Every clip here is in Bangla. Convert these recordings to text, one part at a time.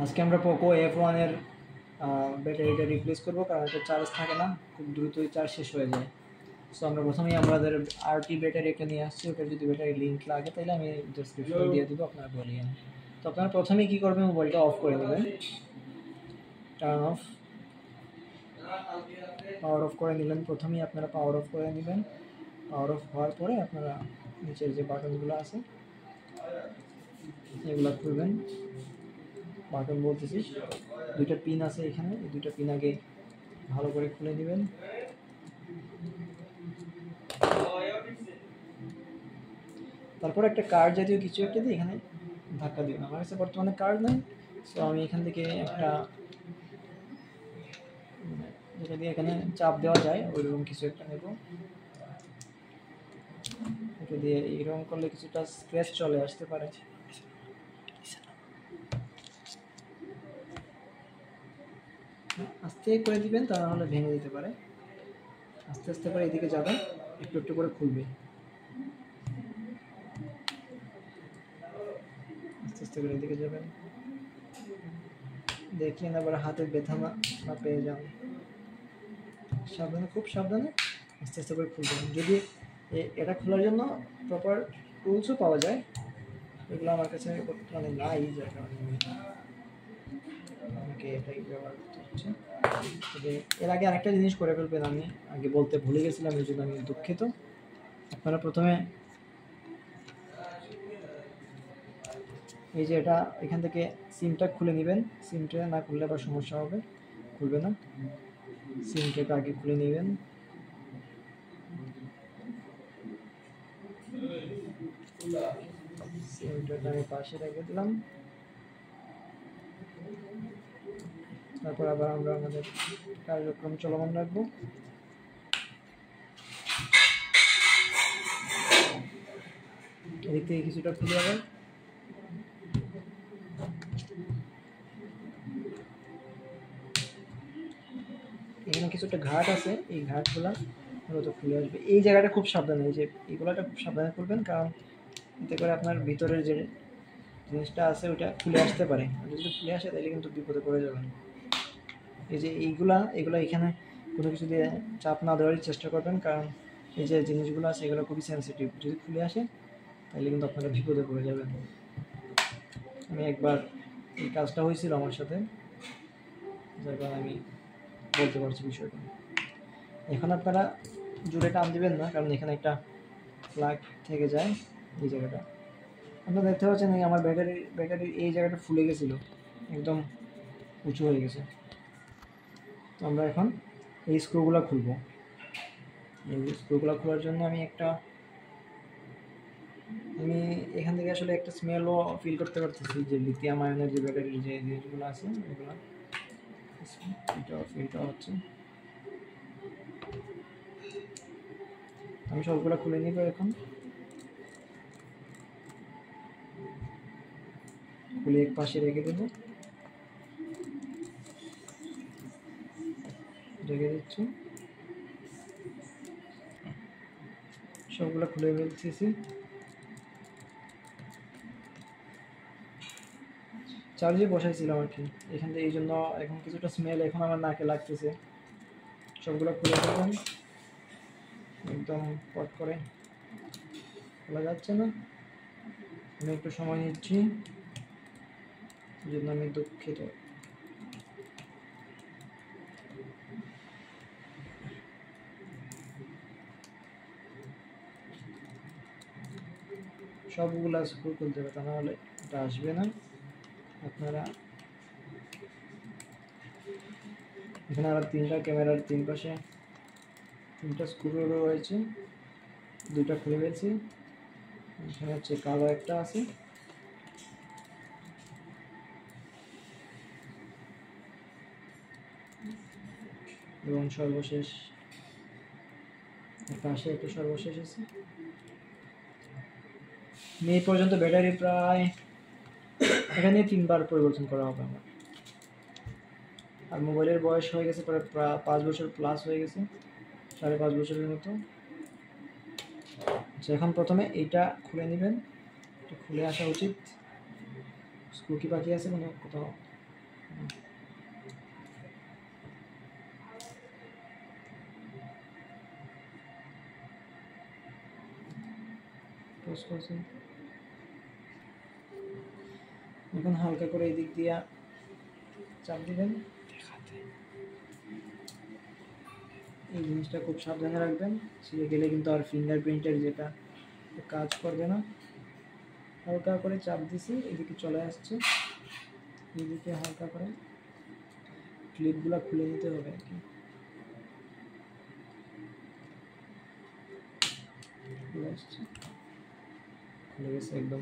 আজকে আমরা পোকো F1 এর ব্যাটারিটা রিপ্লেস করবো, কারণ এটা চার্জ থাকে না, খুব দ্রুতই চার্জ শেষ হয়ে যায়। সো আমরা প্রথমেই আমাদের আরটি ব্যাটারি একটা নিয়ে আসছি, ওটা যদি ব্যাটারি লিঙ্ক লাগে তাহলে আমি ডেসক্রিপশনে দিয়ে দেবো, আপনারা বলিয়েন। তো আপনারা প্রথমেই কী করবেন, মোবাইলটা অফ করে নেবেন, টার্ন অফ, পাওয়ার অফ করে নিলেন। প্রথমেই আপনারা পাওয়ার অফ করে নেবেন। পাওয়ার অফ হওয়ার পরে আপনারা নিচের যে বাটনগুলো আছে এগুলো খুলবেন। বাটন বলতেছি, দুইটা পিন আছে এখানে, এই দুইটা পিন আগে ভালো করে খুলে নেবেন। তারপর একটা কার্ড জাতীয় কিছু একটা দিয়ে এখানে ধাক্কা দিবেন। আমার কাছে বর্তমানে কার্ড নাই, সো আমি এখান থেকে একটা যেটা দিয়ে এখানে চাপ দেওয়া যায় ওইরকম কিছু একটা নেব। এটা দিয়ে এইরকম করলে কিছুটা স্ক্র্যাচ চলে আসতে পারে। আস্তে করে দিবেন, তা নাহলে ভেঙে দিতে পারে। আস্তে আস্তে করে এদিকে যাবেন, একটু একটু করে খুলবে। আস্তে আস্তে করে এদিকে যাবেন, দেখলেন আবার হাতে ব্যথা না পেয়ে যান। সাবধানে, খুব সাবধানে আস্তে আস্তে করে খুলবেন। যদি এটা খোলার জন্য প্রপার টুলসও পাওয়া যায়, এগুলো আমার কাছে বর্তমানে নাই, যার কারণে আমাকে এটাই ব্যবহার করতে হচ্ছে। তবে এর আগে আরেকটা জিনিস করে ফেলবেন, আমি আগে বলতে ভুলে গেছিলাম, এই জন্য আমি দুঃখিত। আপনারা প্রথমে এই যে এটা এখান থেকে সিমটা খুলে নেবেন। সিমটা না খুললে আবার সমস্যা হবে, খুলবে না। সিমটাকে আগে খুলে নেবেন। সিমটাকে আমি পাশে রেখে দিলাম। তারপর আবার আমরা আমাদের কার্যক্রম চলমান রাখবো। এদিক থেকে কিছুটা খুলে যাবেন। এখানে কিছুটা ঘাট আছে, এই ঘাটগুলা মূলত খুলে আসবে। এই জায়গাটা খুব সাবধানে, এই যে এইগুলাটা খুব সাবধানে খুলবেন, কারণ এতে করে আপনার ভিতরের যে জিনিসটা আছে ওটা খুলে আসতে পারে। যদি খুলে আসে তাহলে কিন্তু বিপদে পড়ে যাবেন। এই যে এগুলা এখানে কোনো কিছু দিয়ে চাপ না দেওয়ারই চেষ্টা করবেন, কারণ এই যে জিনিসগুলো আছে এগুলো খুবই সেন্সিটিভ। যদি খুলে আসে তাহলে কিন্তু আপনারা বিপদে পড়ে যাবেন। আমি একবার এই কাজটা হয়েছিল আমার সাথে, যার কারণে আমি বলতে পারছি বিষয়টা। এখন আপনারা জোরে টান দিবেন না, কারণ এখানে একটা প্লাগ থেকে যায় এই জায়গাটা। আপনারা দেখতে পাচ্ছেন এই আমার ব্যাটারির এই জায়গাটা ফুলে গেছিলো, একদম উঁচু হয়ে গেছে। তো আমরা এখন এই স্ক্রুগুলো খুলবো। এই স্ক্রুগুলো খোলার জন্য আমি এখান থেকে আসলে একটা স্মেলও ফিল করতে পারতেছি, যে লিথিয়াম আয়নের যে ব্যাটারির যে জিনিসগুলো আছে এগুলো ফিলটা হচ্ছে। আমি সবগুলো খুলে নিব এখন। খুলে এক পাশে রেখে দিচ্ছি। সবগুলো খুলে ফেলতেছি। চার্জে বসাইছিলাম আর কি এখান থেকে, এই জন্য এখন কিছুটা স্মেল এখন আমার নাকে লাগতেছে। সবগুলো খুলে ফেলবেন, একদম পট করে খোলা যাচ্ছে না। আমি একটু সময় নিচ্ছি, এই জন্য আমি দুঃখিত। সবগুলা স্ক্রু খুলতে হবে, তা নাহলে এটা আসবে না। আপনারা এখানে আরো তিনটা ক্যামেরার তিন পাশে তিনটা স্ক্রু রয়েছে, দুইটা খুলে ফেলছি। এখানে হচ্ছে কালো একটা আছে, এবং সর্বশেষ পাশে একটা সর্বশেষ আছে। এই পর্যন্ত ব্যাটারি প্রায় এখানে 3বার পরিবর্তন করা হবে আমার। আর মোবাইলের বয়স হয়ে গেছে প্রায় 5 বছর প্লাস হয়ে গেছে, 5.5 বছরের মতো। আচ্ছা, এখন প্রথমে এইটা খুলে নেবেন, এটা খুলে আসা উচিত। স্ক্রু কি বাকি আছে কোনো কোথাও? পোস্ট করছি। এখন হালকা করে এই দিক দিয়ে চাপ দিবেন। এই জিনিসটা খুব সাবধানে রাখবেন, ছিঁড়ে গেলে কিন্তু আর ফিঙ্গারপ্রিন্টের যেটা কাজ করবে না। হালকা করে চাপ দিছি, এদিকে চলে আসছে, এদিকে হালকা করে ক্লিপগুলো খুলে নিতে হবে আর কি। খুলে আসছে, খুলে গেছে একদম।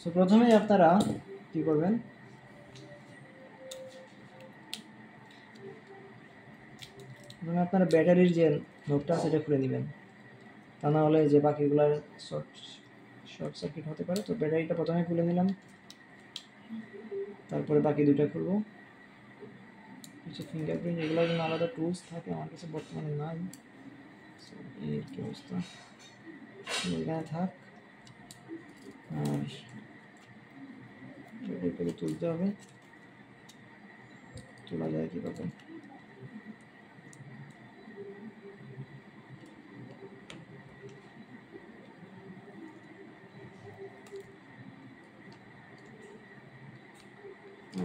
সো প্রথমেই আপনারা কি করবেন, প্রথমে আপনারা ব্যাটারির যে নোটটা সেটা খুলে নেবেন, তা না হলে যে বাকিগুলার শর্ট সার্কিট হতে পারে। তো ব্যাটারিটা প্রথমে খুলে নিলাম, তারপরে বাকি দুইটা খুলবো। কিছু ফিঙ্গারপ্রিন্ট এগুলোর জন্য আলাদা টুলস থাকে, আমার কাছে বর্তমানে নাই। এর কি অবস্থা, এখানে থাক। আর ব্যাটারি তুলতে হবে, তোলা যায় কীভাবে,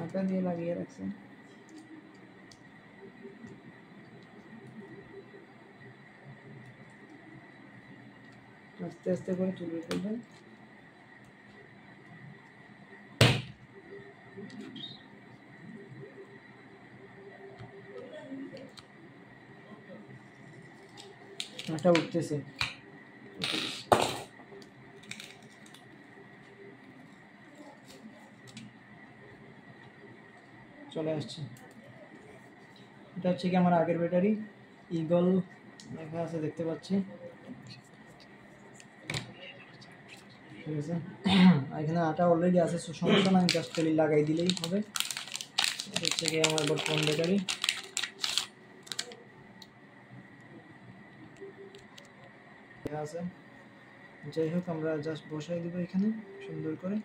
আটা দিয়ে লাগিয়ে রাখছে। আস্তে আস্তে করে তুলে ফেলবেন। আটা উঠতেছে, চলে আসছে। এটা হচ্ছে কি আমার আগের ব্যাটারি, ইগল লেখা আছে দেখতে পাচ্ছি, ঠিক আছে। এখানে আটা অলরেডি আছে, সমস্যা না, আমি জাস্ট খালি লাগাই দিলেই হবে। এটা হচ্ছে কি আমার বর্তমান ব্যাটারি। আছে, যাই হোক আমরা জাস্ট বসাই দিব এখানে সুন্দর করে।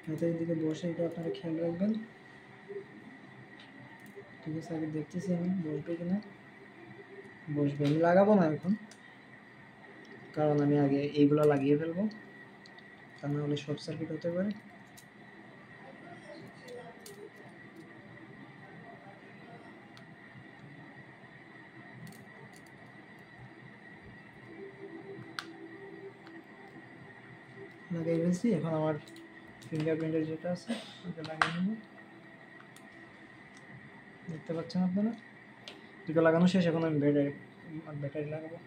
হাতের দিকে বসে এটা আপনারা খেয়াল রাখবেন, ঠিক আছে। আগে দেখতেছি আমি বসবে কিনা, বসবে। আমি লাগাবো না এখন, কারণ আমি আগে এইগুলো লাগিয়ে ফেলবো, তা না হলে শর্ট সার্কিট হতে পারে। লাগাই ফেলছি, এখন আমার ফিঙ্গারপ্রিন্টের যেটা আছে ওটা লাগিয়ে নেব। দেখতে পাচ্ছেন আপনারা, দুটো লাগানো শেষ। এখন আমি ব্যাটারি লাগাবো।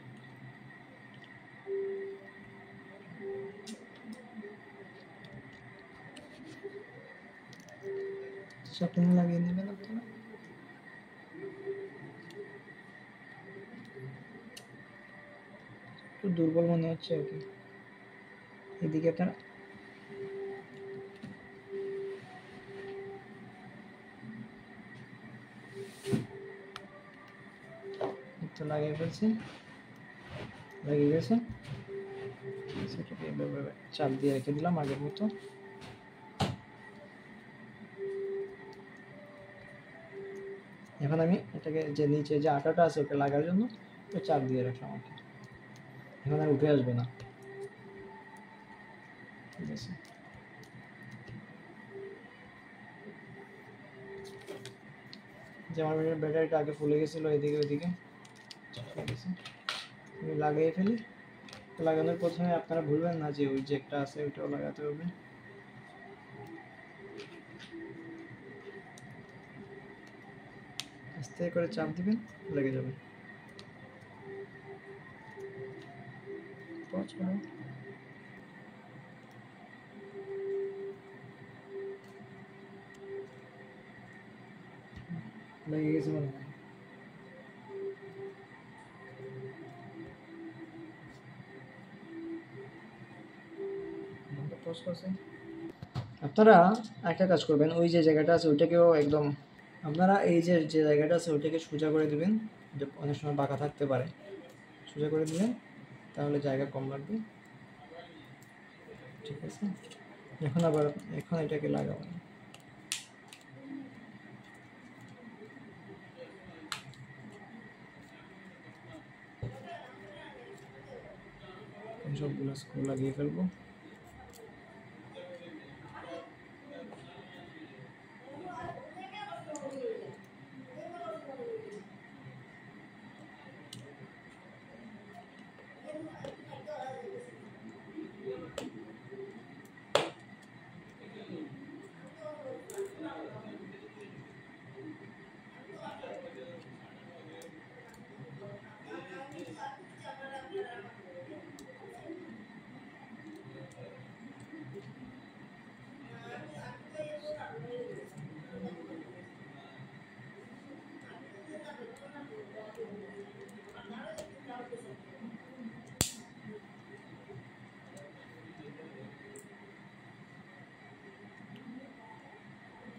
সাবধানে লাগিয়ে নেবেন আপনারা। একটু দুর্বল মনে হচ্ছে আর কি। এদিকে আপনারা একটু লাগিয়ে ফেলছি, লাগিয়ে গেছে। সেটাকে এভাবে চাপ দিয়ে রেখে দিলাম আগের মতো। এখন আমি এটাকে যে নিচে যে আটাটা আছে ওকে লাগার জন্য চাপ দিয়ে রাখলাম আর কি। এখন আর উঠে আসবে না, ঠিক আছে। যে আমার ব্যাটারিটা আগে ফুলে গেছিলো এদিকে ওইদিকে, আমি লাগিয়ে ফেলি। লাগানোর প্রথমে আপনারা ভুলবেন না যে ওই যে একটা আছে ওইটাও লাগাতে হবে। আস্তে করে চাপ দিবেন, লেগে যাবে। পজ করুন, লেগে গেছে মনে হয়। পজ করছেন, আপনারা একটা কাজ করবেন, ওই যে জায়গাটা আছে ওইটাকেও একদম, আপনারা এই যে যে জায়গাটা আছে ওইটাকে সোজা করে দিবেন, যে অনেক সময় বাঁকা থাকতে পারে, সোজা করে দিলেন তাহলে জায়গা কম লাগবে। ঠিক আছে, এখন এটাকে লাগাবেন। সবগুলো স্ক্রু লাগিয়ে ফেলবো।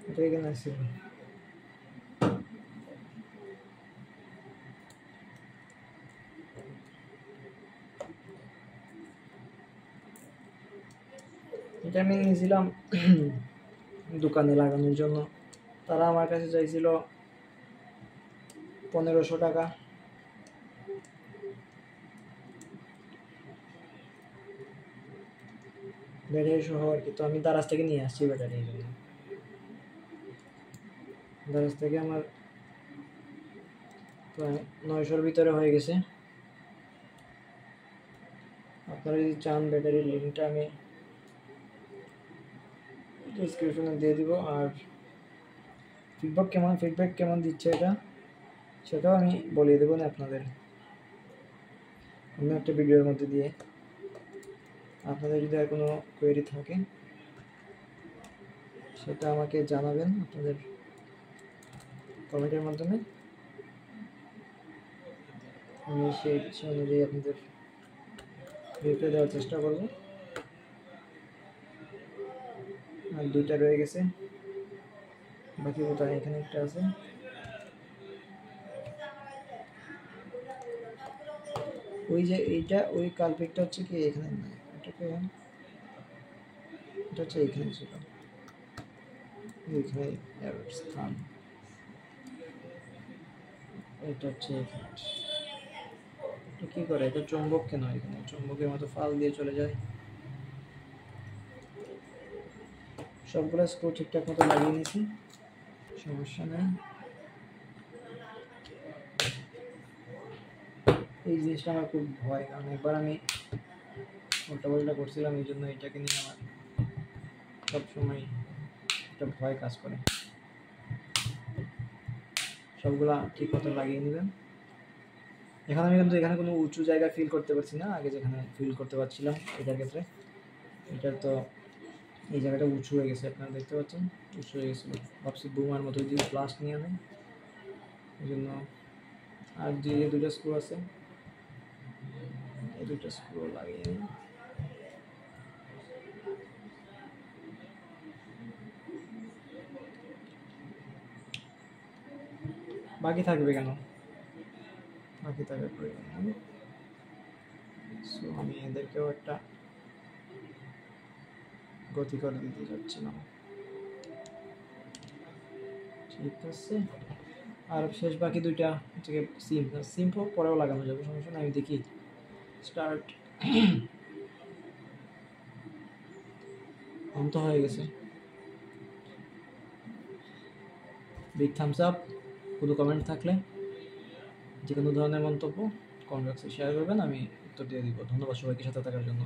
এটা এখানে আছে। এটা আমি নিয়েছিলাম দোকানে লাগানোর জন্য, তারা আমার কাছে চাইছিল 1500 টাকা। ব্যাটারি সহ আর কি। তো আমি দারাজ থেকে নিয়ে আসছি ব্যাটারি, দারাজ থেকে আমার প্রায় 900-র ভিতরে হয়ে গেছে। আপনারা যদি চান ব্যাটারির লিঙ্কটা আমি ডিসক্রিপশনে দিয়ে দিব, আর ফিডব্যাক কেমন দিচ্ছে এটা সেটাও আমি বলিয়ে দেবো না আপনাদের অন্য একটা ভিডিওর মধ্যে দিয়ে। আপনাদের যদি আর কোনো কোয়েরি থাকে সেটা আমাকে জানাবেন আপনাদের কমেন্টের মাধ্যমে, আমি সেই অনুযায়ী আপনাদের রিপ্লাই দেওয়ার চেষ্টা করব। আর 2টা রয়ে গেছে, বাকি বোতাম এখানে একটা আছে। ওই যে এইটা, ওই কালপিকটা হচ্ছে কি এখানে না, এটা হচ্ছে এখানে ছিল, এখানে স্থান, এটা হচ্ছে এখানে। এটা কি করে, এটা চুম্বক কেন, এখানে চুম্বকের মতো ফাল দিয়ে চলে যায়। সবগুলো স্ক্রু ঠিকঠাক মতো লাগিয়ে নিয়েছি, সমস্যা নেই। এই জিনিসটা আমার খুব ভয়, কারণ একবার আমি উল্টাপাল্টা করছিলাম, এই জন্য এটাকে নিয়ে আমার সবসময় একটা ভয় কাজ করে। সবগুলা ঠিক মতো লাগিয়ে নেবেন। এখন আমি কিন্তু এখানে কোনো উঁচু জায়গা ফিল করতে পারছি না, আগে যেখানে ফিল করতে পারছিলাম এটার ক্ষেত্রে। এটার তো এই জায়গাটা উঁচু হয়ে গেছে, আপনারা দেখতে পাচ্ছেন উঁচু হয়ে গেছিলো, ভাবছি বুমার মতো যদি প্লাস্ট নিয়ে নেয়, এই জন্য। আর দুইটা স্ক্রু আছে, এই দুইটা স্ক্রু লাগিয়ে নিই। বাকি থাকবে কেন, বাকি থাকার প্রয়োজন নেই। সো আমি এদেরকেও একটা গতি করে দিতে যাচ্ছিলাম। ঠিক আছে, আর শেষ বাকি দুইটা হচ্ছে সিম পরেও লাগানো যাবে, সমস্যা না। আমি দেখি স্টার্ট অন্ত হয়ে গেছে। Big Thums up. কোনো কমেন্ট থাকলে, যে কোনো ধরনের মন্তব্য কমেন্ট বক্সে শেয়ার করবেন, আমি উত্তর দিয়ে দিব। ধন্যবাদ সবাইকে সাথে থাকার জন্য।